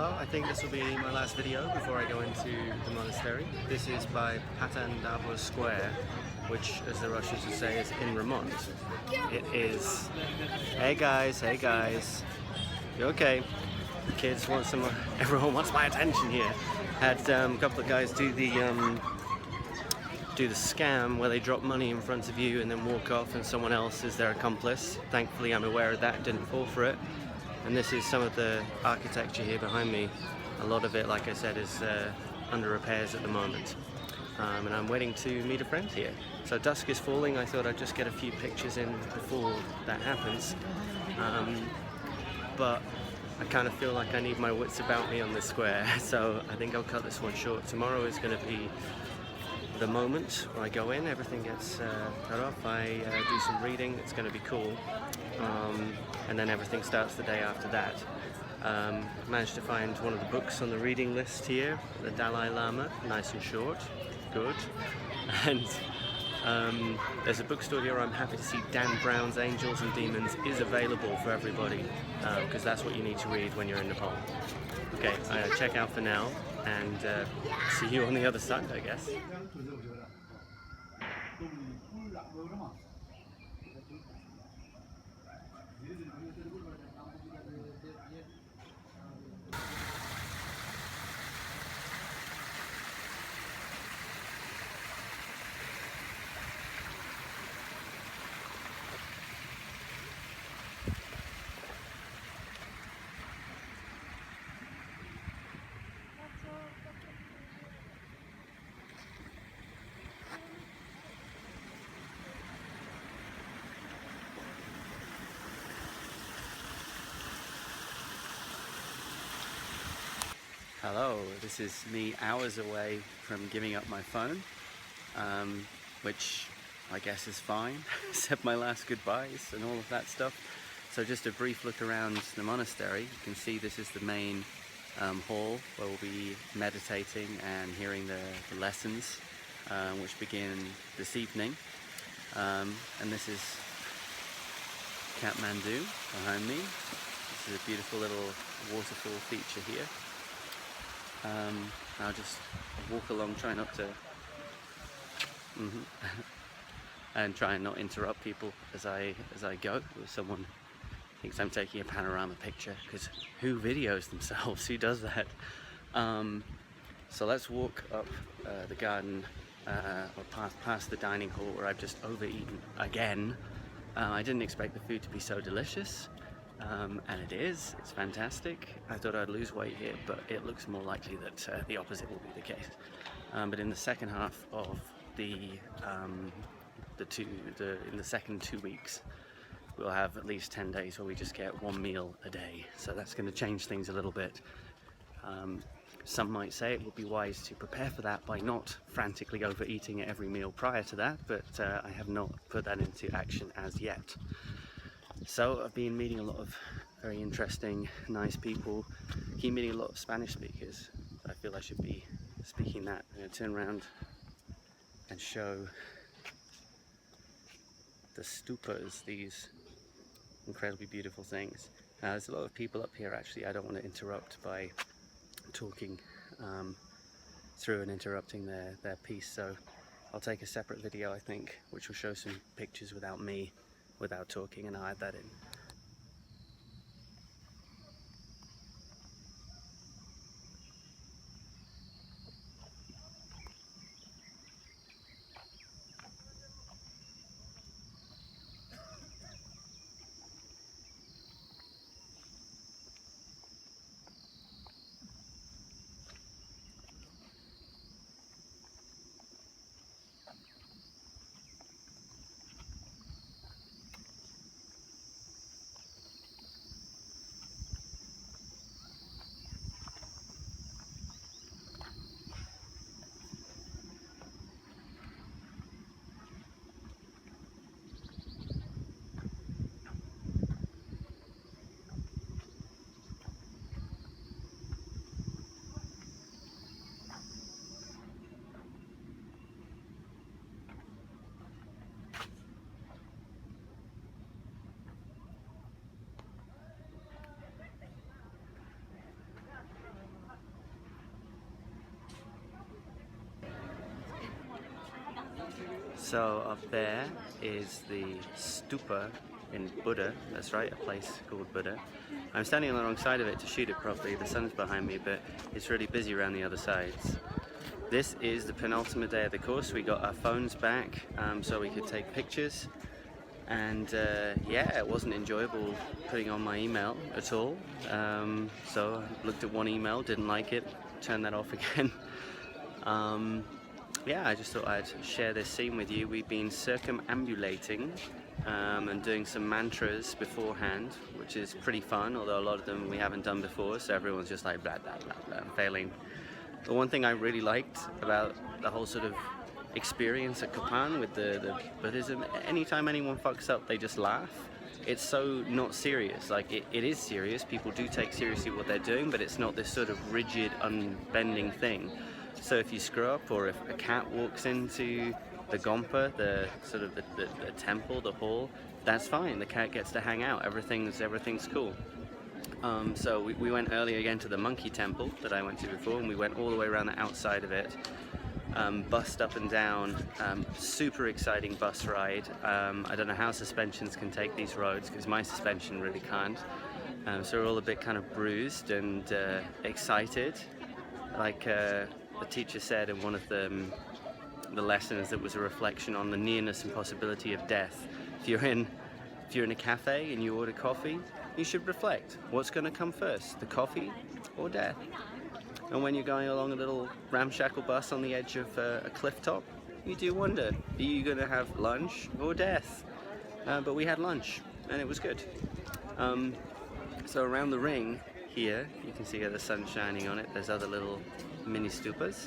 Well, I think this will be my last video before I go into the monastery. This is by Patandava Square, which, as the Russians would say, is in Vermont. It is... Hey guys, you okay? The kids want some... Everyone wants my attention here. Had a couple of guys do the scam where they drop money in front of you and then walk off and someone else is their accomplice. Thankfully I'm aware of that, didn't fall for it. And this is some of the architecture here behind me. A lot of it, like I said, is under repairs at the moment. And I'm waiting to meet a friend here. So dusk is falling. I thought I'd just get a few pictures in before that happens. But I kind of feel like I need my wits about me on this square. So I think I'll cut this one short. Tomorrow is going to be the moment where I go in, everything gets cut off, I do some reading, it's going to be cool, and then everything starts the day after that. Managed to find one of the books on the reading list here, the Dalai Lama, nice and short, good, and there's a bookstore here. I'm happy to see Dan Brown's Angels and Demons is available for everybody, because that's what you need to read when you're in Nepal. Okay, I check out for now, and see you on the other side, I guess. Hello, this is me hours away from giving up my phone, which I guess is fine, except my last goodbyes and all of that stuff. So just a brief look around the monastery. You can see this is the main hall where we'll be meditating and hearing the lessons, which begin this evening. And this is Kathmandu behind me. This is a beautiful little waterfall feature here. I'll just walk along, try not to and try and not interrupt people as I go. If someone thinks I'm taking a panorama picture, because who videos themselves? Who does that? So let's walk up the garden, or past the dining hall where I've just overeaten again. I didn't expect the food to be so delicious. And it is, it's fantastic. I thought I'd lose weight here, but it looks more likely that the opposite will be the case. But in the second half of in the second 2 weeks, we'll have at least 10 days where we just get one meal a day. So that's going to change things a little bit. Some might say it would be wise to prepare for that by not frantically overeating at every meal prior to that, but I have not put that into action as yet. So I've been meeting a lot of very interesting, nice people. Keep meeting a lot of Spanish speakers. I feel I should be speaking that. I'm going to turn around and show the stupas, these incredibly beautiful things. There's a lot of people up here actually. I don't want to interrupt by talking through and interrupting their piece, so I'll take a separate video, I think, which will show some pictures without me, without talking, and I'll add that in. So up there is the stupa in Buddha, that's right, a place called Buddha. I'm standing alongside of it to shoot it properly, the sun's behind me, but it's really busy around the other sides. This is the penultimate day of the course. We got our phones back so we could take pictures, and yeah, it wasn't enjoyable putting on my email at all. So I looked at one email, didn't like it, turned that off again. Yeah, I just thought I'd share this scene with you. We've been circumambulating and doing some mantras beforehand, which is pretty fun, although a lot of them we haven't done before, so everyone's just like blah, blah, blah, blah, failing. The one thing I really liked about the whole sort of experience at Kopan with the Buddhism, anytime anyone fucks up, they just laugh. It's so not serious. Like, it is serious, people do take seriously what they're doing, but it's not this sort of rigid, unbending thing. So if you screw up, or if a cat walks into the gompa, the sort of the temple, the hall, that's fine. The cat gets to hang out. Everything's cool. So we went earlier again to the monkey temple that I went to before, and we went all the way around the outside of it. Bussed up and down, super exciting bus ride. I don't know how suspensions can take these roads, because my suspension really can't. So we're all a bit kind of bruised and excited. Like the teacher said in one of the lessons, that was a reflection on the nearness and possibility of death. If you're in a cafe and you order coffee, you should reflect, what's going to come first, the coffee or death? And when you're going along a little ramshackle bus on the edge of a cliff top, you do wonder, are you going to have lunch or death? But we had lunch, and it was good. So around the ring here, you can see the sun shining on it, there's other little mini stupas,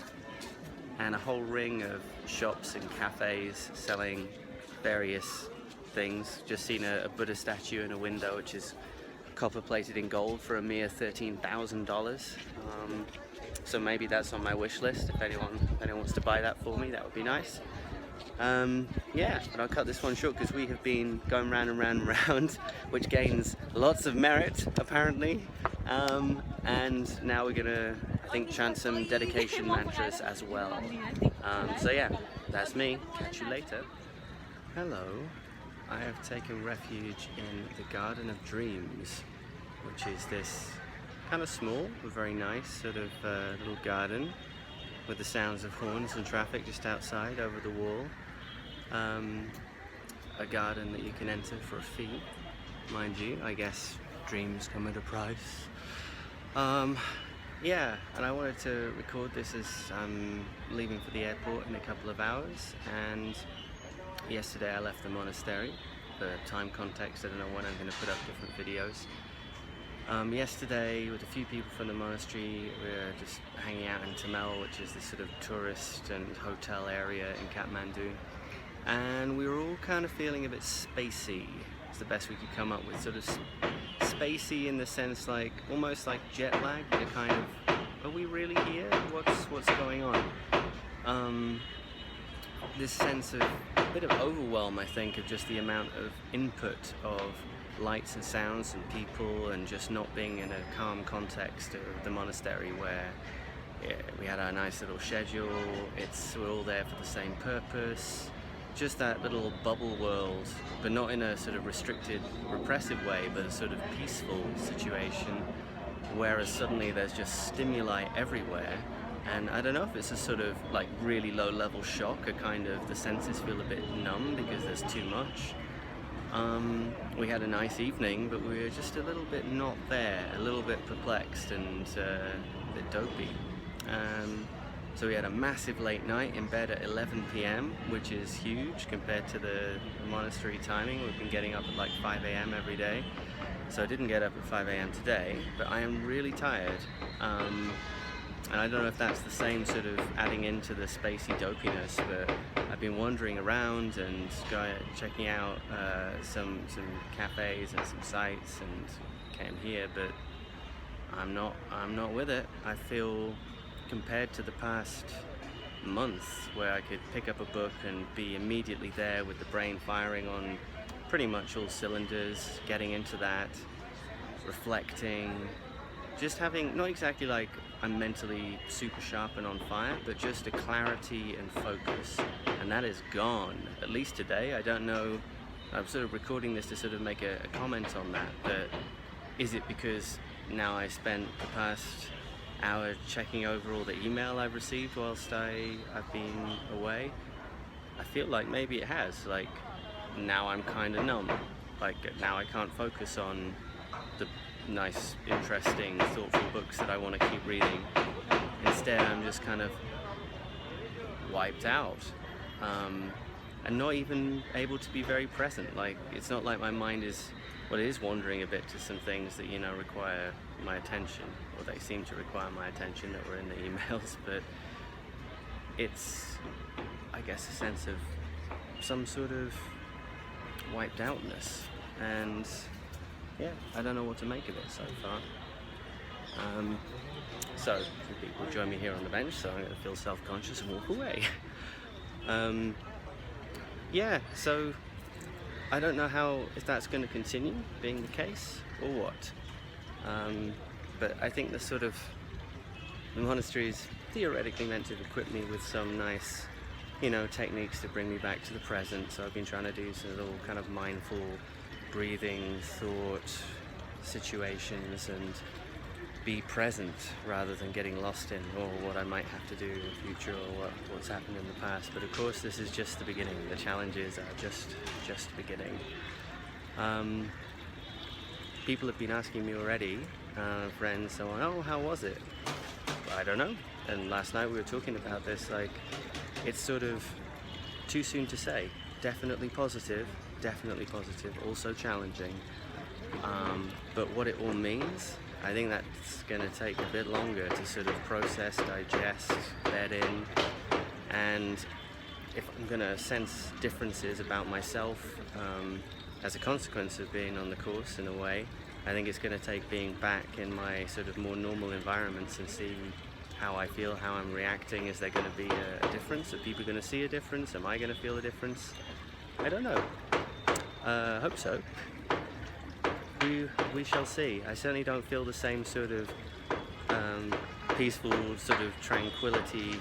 and a whole ring of shops and cafes selling various things. Just seen a Buddha statue in a window, which is copper plated in gold for a mere $13,000. So maybe that's on my wish list. If anyone wants to buy that for me, that would be nice. Yeah, but I'll cut this one short because we have been going round and round and round, which gains lots of merit apparently. And now we're gonna, I think, chant some dedication mantras as well. So yeah, that's me. Catch you later. Hello. I have taken refuge in the Garden of Dreams, which is this kind of small but very nice sort of little garden with the sounds of horns and traffic just outside over the wall. A garden that you can enter for a fee, mind you. I guess dreams come at a price. Yeah, and I wanted to record this as I'm leaving for the airport in a couple of hours, and yesterday I left the monastery. For time context, I don't know when I'm going to put up different videos. Yesterday, with a few people from the monastery, we were just hanging out in Tamil, which is this sort of tourist and hotel area in Kathmandu, and we were all kind of feeling a bit spacey. It's the best we could come up with, sort of spacey in the sense like, almost like jet lag. You're kind of, are we really here? What's going on? This sense of a bit of overwhelm, I think, of just the amount of input of lights and sounds and people, and just not being in a calm context of the monastery where we had our nice little schedule. We're all there for the same purpose. Just that little bubble world, but not in a sort of restricted, repressive way, but a sort of peaceful situation, whereas suddenly there's just stimuli everywhere. And I don't know if it's a sort of like really low level shock, a kind of the senses feel a bit numb because there's too much. We had a nice evening, but we were just a little bit not there, a little bit perplexed and a bit dopey. So we had a massive late night in bed at 11 p.m, which is huge compared to the monastery timing. We've been getting up at like 5 a.m. every day. So I didn't get up at 5 a.m. today, but I am really tired. And I don't know if that's the same sort of adding into the spacey dopiness, but I've been wandering around and checking out some cafes and some sites, and came here, but I'm not with it. I feel, compared to the past month where I could pick up a book and be immediately there with the brain firing on pretty much all cylinders, getting into that, reflecting, just having, not exactly like I'm mentally super sharp and on fire, but just a clarity and focus, and that is gone, at least today. I don't know, I'm sort of recording this to sort of make a comment on that, but is it because now I spent the past hour checking over all the email I've received whilst I've been away? I feel like maybe it has, like now I'm kind of numb, like now I can't focus on the nice, interesting, thoughtful books that I want to keep reading. Instead, I'm just kind of wiped out, and not even able to be very present. Like, it's not like my mind is, well, it is wandering a bit to some things that, you know, require my attention, or they seem to require my attention that were in the emails, but it's, I guess, a sense of some sort of wiped outness, and yeah, I don't know what to make of it so far. So some people join me here on the bench, so I'm going to feel self-conscious and walk away. Yeah, so I don't know if that's going to continue being the case or what. But I think the monastery is theoretically meant to equip me with some nice, you know, techniques to bring me back to the present. So I've been trying to do some little kind of mindful breathing, thought situations, and be present rather than getting lost in what I might have to do in the future, or what's happened in the past. But of course, this is just the beginning. The challenges are just beginning. People have been asking me already, friends, so on, oh, how was it? I don't know. And last night we were talking about this, like, it's sort of too soon to say. Definitely positive, also challenging. But what it all means, I think that's going to take a bit longer to sort of process, digest, bed in. And if I'm going to sense differences about myself as a consequence of being on the course in a way, I think it's going to take being back in my sort of more normal environments and see how I feel, how I'm reacting. Is there going to be a difference? Are people going to see a difference? Am I going to feel a difference? I don't know. Hope so. We shall see. I certainly don't feel the same sort of peaceful sort of tranquility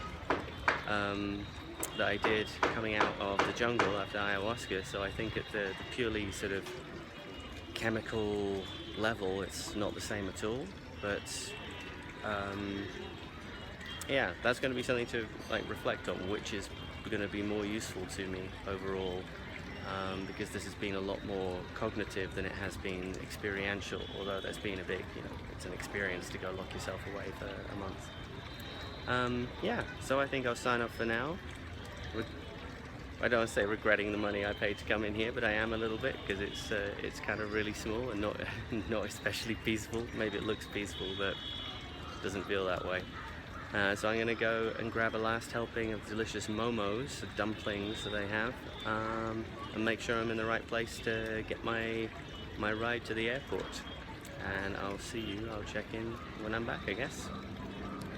that I did coming out of the jungle after ayahuasca. So I think at the purely sort of chemical level, it's not the same at all. But yeah, that's going to be something to like reflect on, which is going to be more useful to me overall. Because this has been a lot more cognitive than it has been experiential, although there's been a big, you know, it's an experience to go lock yourself away for a month. Yeah, so I think I'll sign up for now. I don't want to say regretting the money I paid to come in here, but I am a little bit, because it's kind of really small and not especially peaceful. Maybe it looks peaceful, but it doesn't feel that way. So I'm going to go and grab a last helping of delicious momos, the dumplings that they have, and make sure I'm in the right place to get my ride to the airport. And I'll see you, I'll check in when I'm back, I guess.